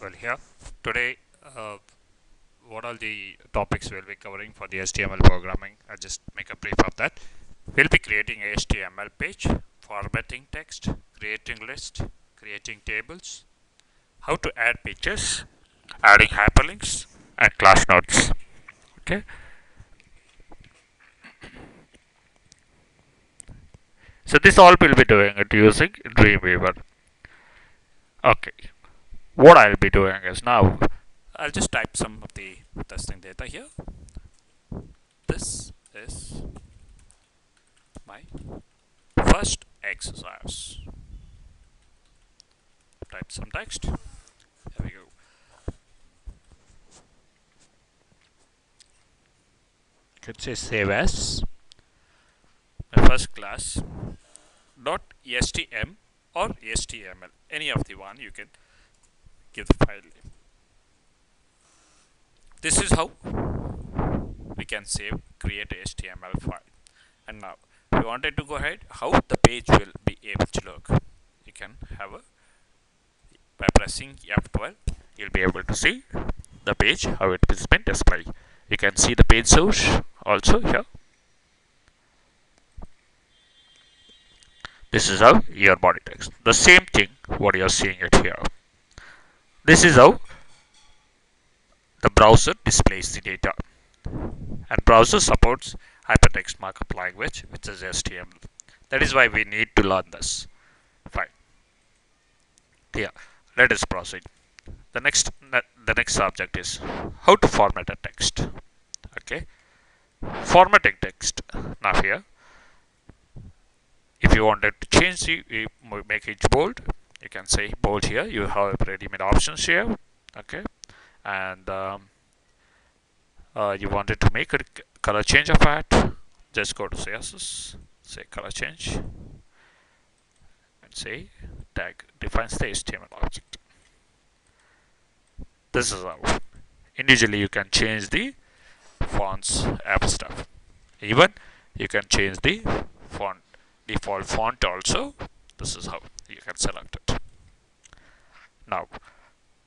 Well, here today, what are the topics we'll be covering for the HTML programming? I'll just make a brief of that. We'll be creating a HTML page, formatting text, creating list, creating tables, how to add pictures, adding hyperlinks, and class nodes. Okay, so this all we'll be doing it using Dreamweaver. Okay, what I'll be doing is now I'll just type some of the testing data here. This is my first exercise. Type some text. Here we go. You can say save as my first class dot stm or html. Any of the one you can give the file name. This is how we can save, create a HTML file. And now, if you wanted to go ahead, how the page will be able to look. You can have a, by pressing F12, you'll be able to see the page, how it has been displayed. You can see the page source also here. This is how your body text. The same thing, what you are seeing it here. This is how the browser displays the data. And browser supports hypertext markup language, which is HTML. That is why we need to learn this. Fine. Yeah, let us proceed. The next subject is how to format a text. Okay, formatting text. Now here, if you wanted to change the make it bold, you can say bold here. You have ready-made options here. Okay, and you wanted to make a color change of that. Just go to CSS, say color change, and say tag defines the HTML object. This is how individually you can change the fonts app stuff. Even you can change the font default font also. This is how you can select it. Now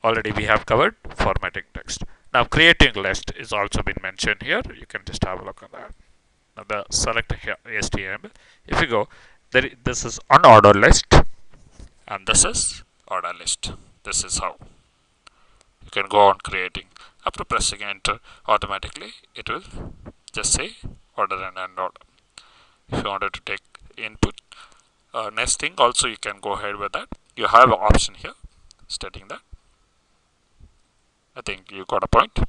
already we have covered formatting text. Now creating list is also been mentioned here. You can just have a look on that. Now the select here HTML. If you go, this is unordered list and this is order list. This is how you can go on creating. After pressing enter, automatically it will just say order and unorder. If you wanted to take input nesting, also you can go ahead with that. You have an option here stating that. I think you got a point. Okay.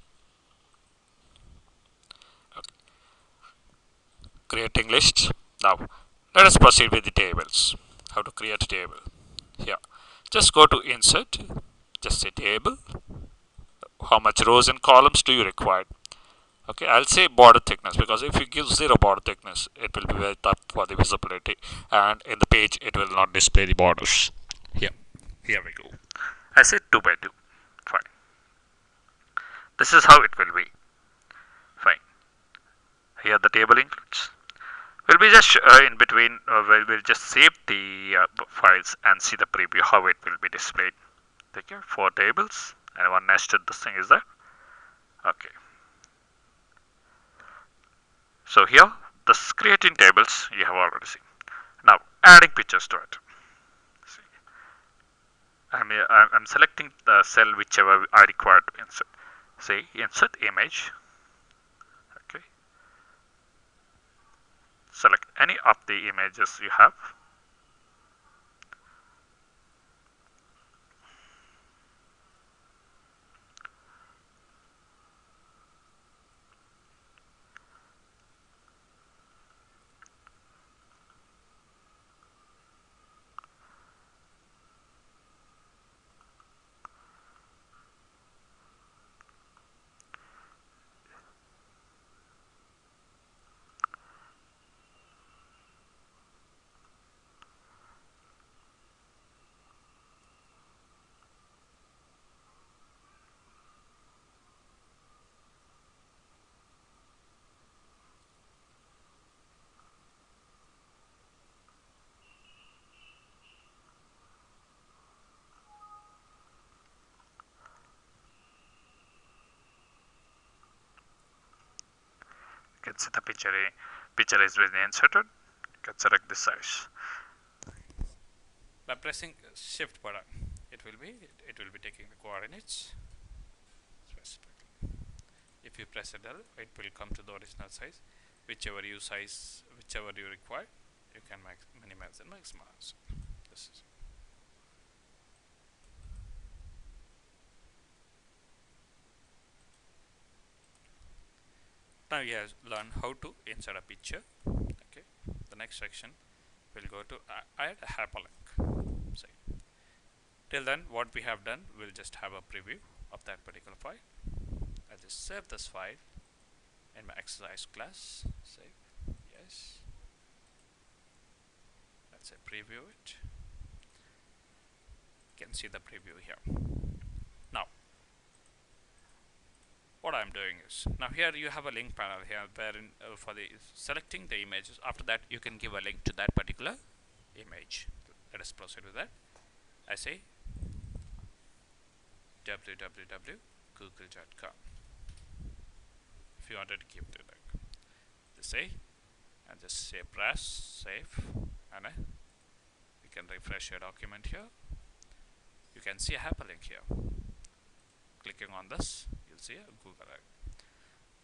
Creating lists. Now let us proceed with the tables. How to create a table. Here, just go to insert. Just say table. How much rows and columns do you require? Okay, I'll say border thickness because if you give 0 border thickness, it will be very tough for the visibility, and in the page it will not display the borders. Here we go. I said 2 by 2. Fine. This is how it will be. Fine. Here the table includes. We'll be just in between. We'll just save the files and see the preview how it will be displayed. Okay, 4 tables and one nested. This thing is there. Okay. So here, the creating tables you have already seen. Now, adding pictures to it. See, I'm selecting the cell whichever I require to insert. Say insert image. Okay. Select any of the images you have. can see the picture is being inserted. You can select this size. By pressing shift button, it will be taking the coordinates specifically. If you press a del, it will come to the original size. Whichever you require, you can minimize and maximize. This is now you have learned how to insert a picture. Okay, the next section we'll go to add a hyperlink. Say, till then, what we have done, we'll just have a preview of that particular file. I'll just save this file in my exercise class. Save, yes. Let's say preview it. You can see the preview here. Now, what I'm doing is, now here you have a link panel here wherein for the selecting the images. After that, you can give a link to that particular image. Let us proceed with that. I say www.google.com. If you wanted to keep to that, just say and just say press save, and you can refresh your document here. You can see a hyperlink here. Clicking on this, you'll see a Google URL.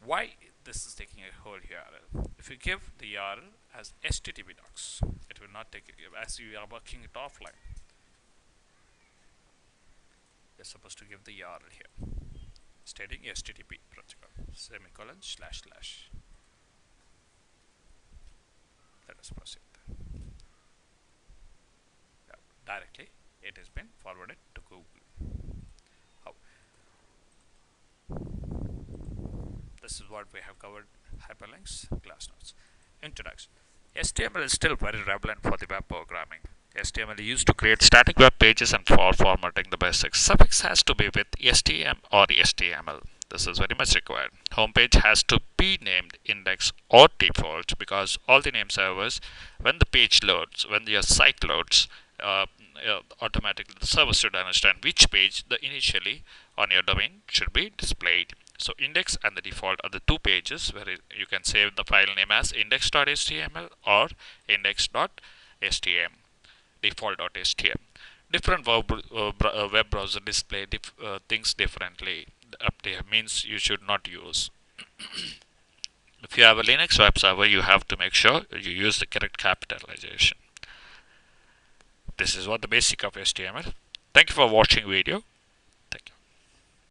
Why this is taking a whole URL? If you give the URL as HTTP docs, it will not take it as you are working it offline. You're supposed to give the URL here, stating HTTP protocol semicolon / / Let us proceed. Directly, it has been forwarded to Google. How? This is what we have covered: hyperlinks, class notes. Introduction. HTML is still very relevant for the web programming. HTML is used to create static web pages and for formatting the basics. Suffix has to be with STM or HTML. This is very much required. Homepage has to be named index or default, because all the name servers, when the page loads, when your site loads, automatically the server should understand which page the initially on your domain should be displayed. So index and the default are the two pages where you can save the file name as index.html or index.htm, default.htm. Different web browser display things differently. Update means you should not use. If you have a Linux web server, you have to make sure you use the correct capitalization. This is what the basic of HTML. Thank you for watching video.